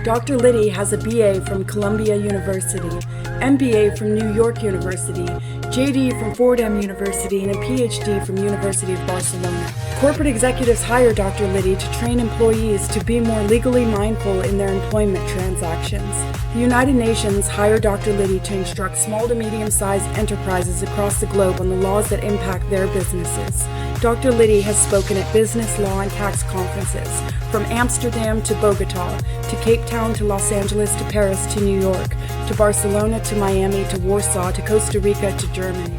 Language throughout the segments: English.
Dr. Lydie has a BA from Columbia University, MBA from New York University, JD from Fordham University, and a PhD from University of Barcelona. Corporate executives hire Dr. Lydie to train employees to be more legally mindful in their employment transactions. The United Nations hired Dr. Lydie to instruct small to medium-sized enterprises across the globe on the laws that impact their businesses. Dr. Lydie has spoken at business, law, and tax conferences, from Amsterdam to Bogota, to Cape Town to Los Angeles to Paris to New York, to Barcelona to Miami to Warsaw to Costa Rica to Germany.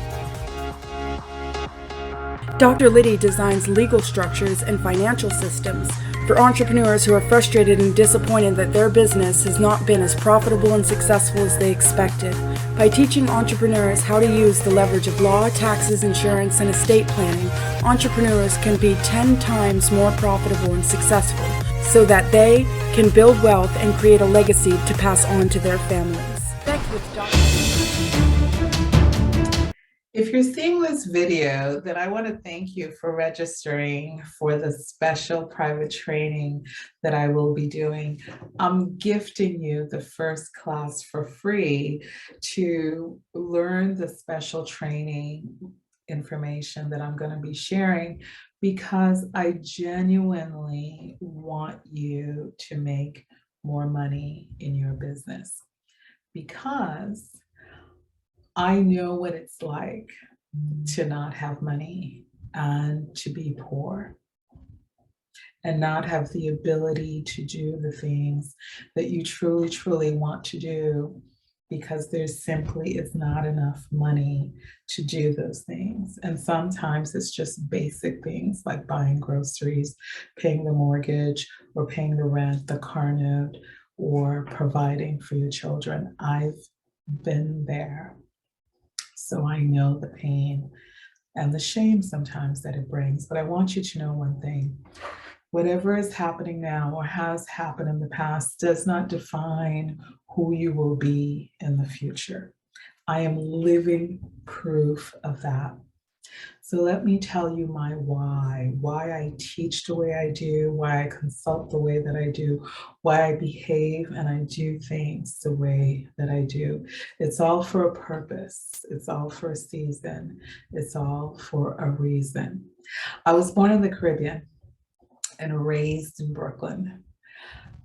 Dr. Lydie designs legal structures and financial systems for entrepreneurs who are frustrated and disappointed that their business has not been as profitable and successful as they expected. By teaching entrepreneurs how to use the leverage of law, taxes, insurance, and estate planning, entrepreneurs can be 10 times more profitable and successful so that they can build wealth and create a legacy to pass on to their families. If you're seeing this video, then I want to thank you for registering for the special private training that I will be doing. I'm gifting you the first class for free to learn the special training information that I'm going to be sharing, because I genuinely want you to make more money in your business, because I know what it's like to not have money and to be poor and not have the ability to do the things that you truly, truly want to do, because there simply is not enough money to do those things. And sometimes it's just basic things like buying groceries, paying the mortgage, or paying the rent, the car note, or providing for your children. I've been there. So I know the pain and the shame sometimes that it brings. But I want you to know one thing. Whatever is happening now or has happened in the past does not define who you will be in the future. I am living proof of that. So let me tell you my why I teach the way I do, why I consult the way that I do, why I behave and I do things the way that I do. It's all for a purpose. It's all for a season. It's all for a reason. I was born in the Caribbean and raised in Brooklyn.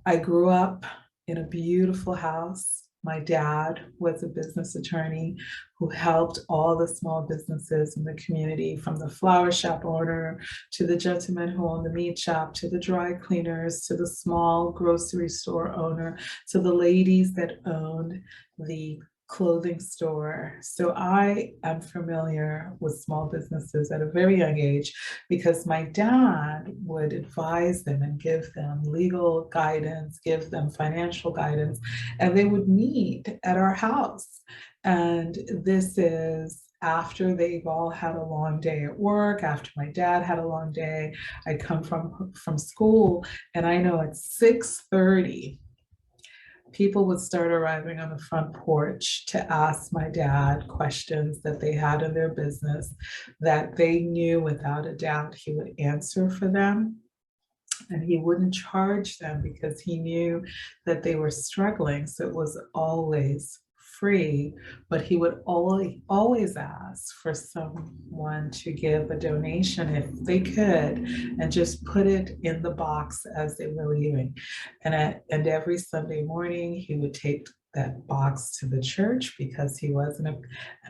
I grew up in a beautiful house. My dad was a business attorney who helped all the small businesses in the community, from the flower shop owner to the gentleman who owned the meat shop, to the dry cleaners, to the small grocery store owner, to the ladies that owned the clothing store. So I am familiar with small businesses at a very young age, because my dad would advise them and give them legal guidance, give them financial guidance, and they would meet at our house. And this is after they've all had a long day at work, after my dad had a long day. I come from school, and I know at 6:30, people would start arriving on the front porch to ask my dad questions that they had in their business that they knew without a doubt he would answer for them. And he wouldn't charge them because he knew that they were struggling. So it was always free, but he would always ask for someone to give a donation if they could, and just put it in the box as they were leaving. And every Sunday morning he would take that box to the church, because he was an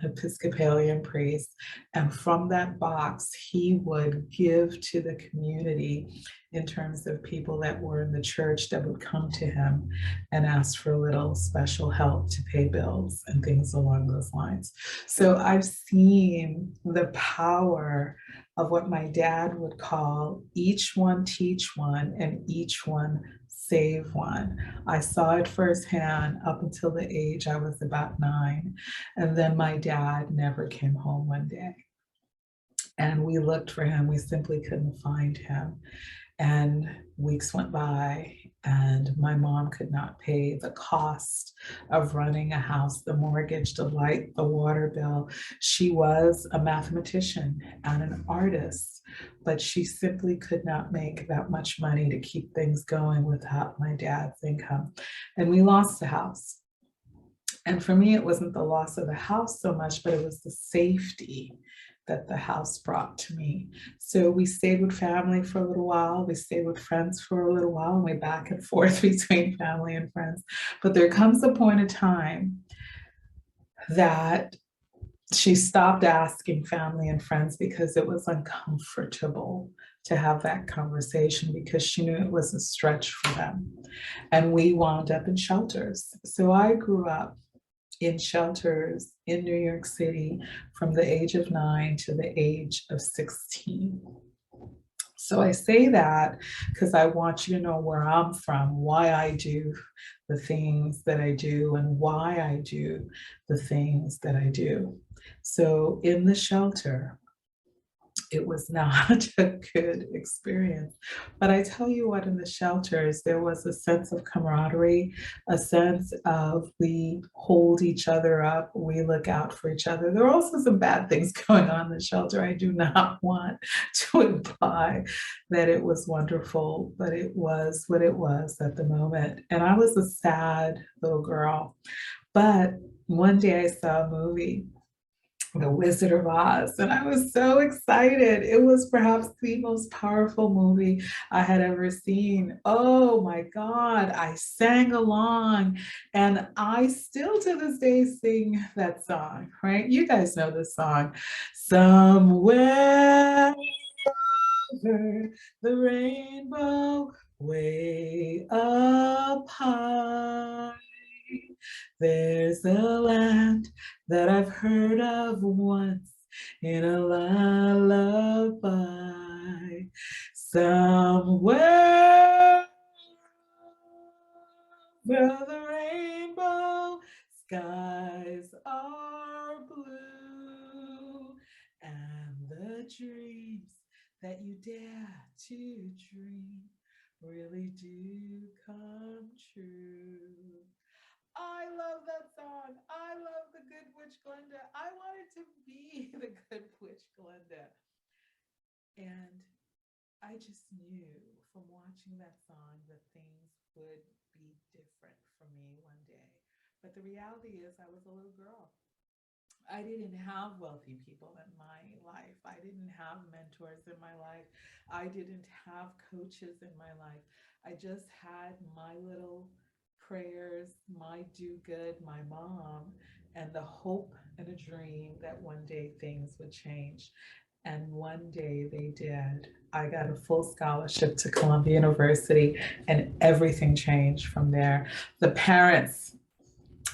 Episcopalian priest. And from that box, he would give to the community in terms of people that were in the church that would come to him and ask for a little special help to pay bills and things along those lines. So I've seen the power of what my dad would call each one teach one and each one save one. I saw it firsthand up until the age I was about 9. And then my dad never came home one day. And we looked for him. We simply couldn't find him. And weeks went by, And my mom could not pay the cost of running a house, the mortgage, the light, the water bill. She was a mathematician and an artist, but she simply could not make that much money to keep things going without my dad's income. And we lost the house. And for me, it wasn't the loss of the house so much, but it was the safety that the house brought to me. So we stayed with family for a little while. We stayed with friends for a little while, and we back and forth between family and friends. But there comes a point of time that she stopped asking family and friends because it was uncomfortable to have that conversation, because she knew it was a stretch for them. And we wound up in shelters. So I grew up in shelters in New York City from the age of 9 to the age of 16. So I say that because I want you to know where I'm from, why I do the things that I do, and why I do the things that I do. So in the shelter, it was not a good experience. But I tell you what, in the shelters, there was a sense of camaraderie, a sense of we hold each other up, we look out for each other. There are also some bad things going on in the shelter. I do not want to imply that it was wonderful, but it was what it was at the moment. And I was a sad little girl. But one day I saw a movie, The Wizard of Oz, and I was so excited. It was perhaps the most powerful movie I had ever seen. Oh my God, I sang along, and I still to this day sing that song, right? You guys know this song. Somewhere over the rainbow, way up high, there's a land that I've heard of once in a lullaby. Somewhere where the rainbow skies are blue, and the dreams that you dare to dream really do come true. I love that song. I love the Good Witch Glenda. I wanted to be the Good Witch Glenda. And I just knew from watching that song that things would be different for me one day. But the reality is, I was a little girl. I didn't have wealthy people in my life. I didn't have mentors in my life. I didn't have coaches in my life. I just had my little prayers, my do good, my mom, and the hope and a dream that one day things would change. And one day they did. I got a full scholarship to Columbia University, and everything changed from there. The parents,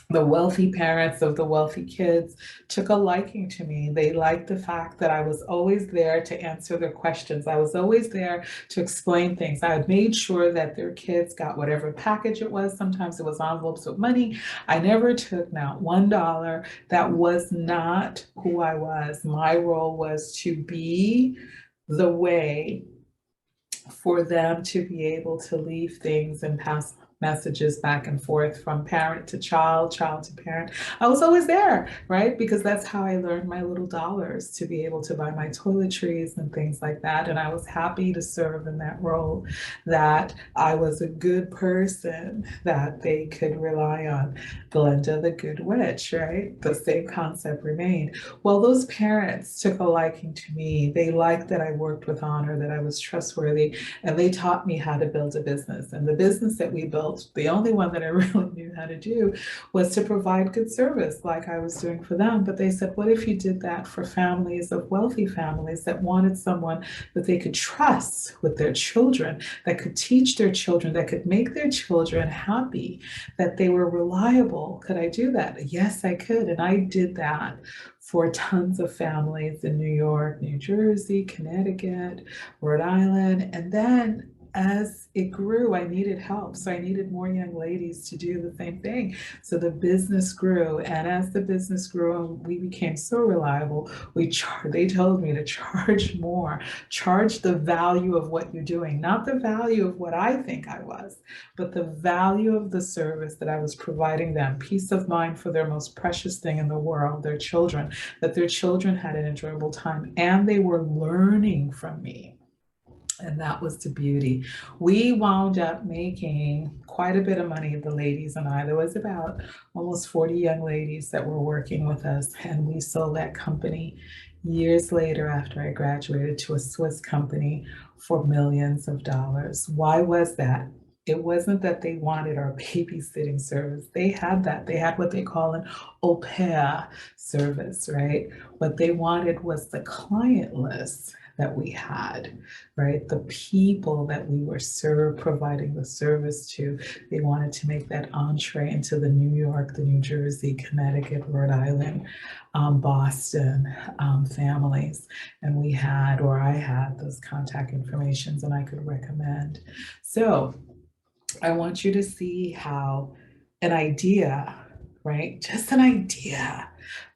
the wealthy parents of the wealthy kids, took a liking to me. They liked the fact that I was always there to answer their questions. I was always there to explain things. I had made sure that their kids got whatever package it was. Sometimes it was envelopes with money. I never took not $1. That was not who I was. My role was to be the way for them to be able to leave things and pass messages back and forth from parent to child, child to parent. I was always there, right? Because that's how I learned my little dollars to be able to buy my toiletries and things like that. And I was happy to serve in that role, that I was a good person that they could rely on. Glenda the Good Witch, right? The same concept remained. Well, those parents took a liking to me. They liked that I worked with honor, that I was trustworthy, and they taught me how to build a business. And the business that we built, the only one that I really knew how to do, was to provide good service like I was doing for them. But they said, what if you did that for families of wealthy families that wanted someone that they could trust with their children, that could teach their children, that could make their children happy, that they were reliable? Could I do that? Yes, I could. And I did that for tons of families in New York, New Jersey, Connecticut, Rhode Island. And then as it grew, I needed help. So I needed more young ladies to do the same thing. So the business grew. And as the business grew and we became so reliable, they told me to charge more, charge the value of what you're doing, not the value of what I think I was, but the value of the service that I was providing them, peace of mind for their most precious thing in the world, their children, that their children had an enjoyable time and they were learning from me. And that was the beauty. We wound up making quite a bit of money, the ladies and I. There was about almost 40 young ladies that were working with us, and we sold that company years later after I graduated to a Swiss company for millions of dollars. Why was that? It wasn't that they wanted our babysitting service. They had that. They had what they call an au pair service, right? What they wanted was the client list that we had, right? The people that we were providing the service to. They wanted to make that entree into the New York, the New Jersey, Connecticut, Rhode Island, Boston families. And we had, or I had, those contact informations and I could recommend. So I want you to see how an idea, right? Just an idea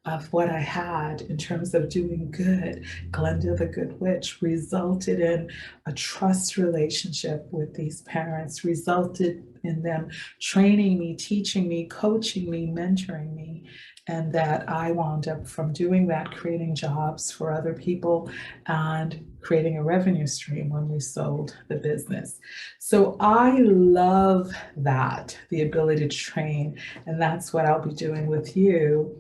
of what I had in terms of doing good, Glenda the Good Witch, resulted in a trust relationship with these parents, resulted in them training me, teaching me, coaching me, mentoring me, and that I wound up from doing that, creating jobs for other people and creating a revenue stream when we sold the business. So I love that, the ability to train, and that's what I'll be doing with you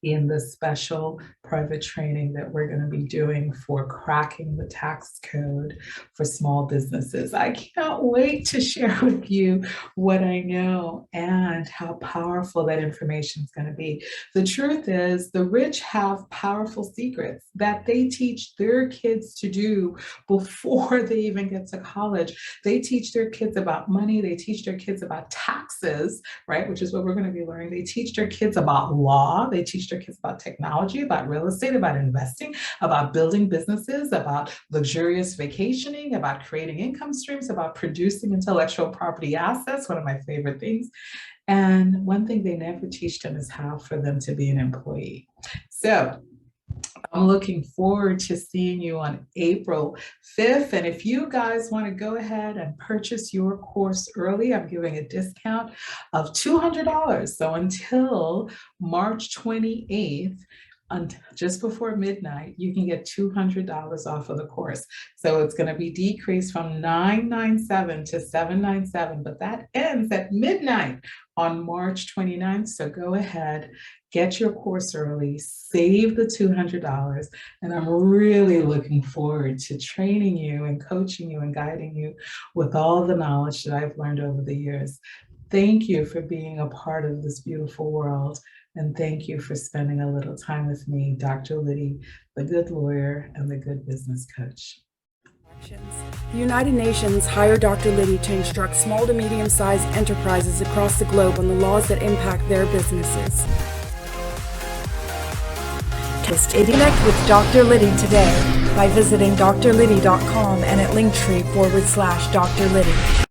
in the special private training that we're going to be doing for cracking the tax code for small businesses. I cannot wait to share with you what I know and how powerful that information is going to be. The truth is, the rich have powerful secrets that they teach their kids to do before they even get to college. They teach their kids about money. They teach their kids about taxes, right? Which is what we're going to be learning. They teach their kids about law. They teach their kids about technology, about real estate, about investing, about building businesses, about luxurious vacationing, about creating income streams, about producing intellectual property assets, one of my favorite things. And one thing they never teach them is how for them to be an employee. So I'm looking forward to seeing you on April 5th. And if you guys want to go ahead and purchase your course early, I'm giving a discount of $200. So until March 28th, just before midnight, you can get $200 off of the course. So it's going to be decreased from $997 to $797, but that ends at midnight on March 29th. So go ahead, get your course early, save the $200, and I'm really looking forward to training you and coaching you and guiding you with all the knowledge that I've learned over the years. Thank you for being a part of this beautiful world. And thank you for spending a little time with me, Dr. Lydie, the good lawyer and the good business coach. The United Nations hired Dr. Lydie to instruct small to medium-sized enterprises across the globe on the laws that impact their businesses. Connect with Dr. Lydie today by visiting drlydie.com and at Linktree/Dr. Lydie.